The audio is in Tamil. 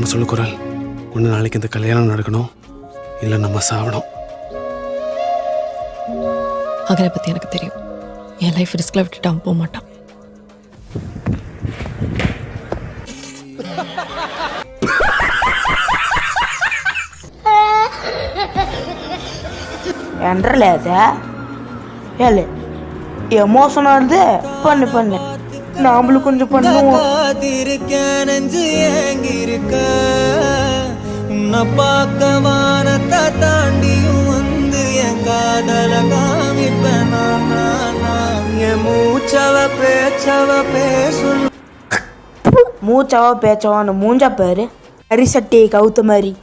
ஒன்று சொல்லு குரல். ஒன்று நாளைக்கு இந்த கல்யாணம் நடக்கணும், இல்லை நம்ம சாவணும். அகனை பற்றி எனக்கு தெரியும். என் லைஃப் ரிஸ்கில் விட்டுட்டு அவன் போக மாட்டான். என்றலேதா ஏழு எமோஷனாக பண்ணு நாமளும் கொஞ்சம் பண்ணுவோம். நெஞ்சு ஏங்கிருக்க உன்னை பார்க்க வானத்தை தாண்டியும் வந்து என் காதல காமிப்பேன். என் மூச்சவ பேச்சவ மூச்சவா பேச்சவான்னு மூஞ்சா பேரு அரிசட்டி கவுத்த மாதிரி.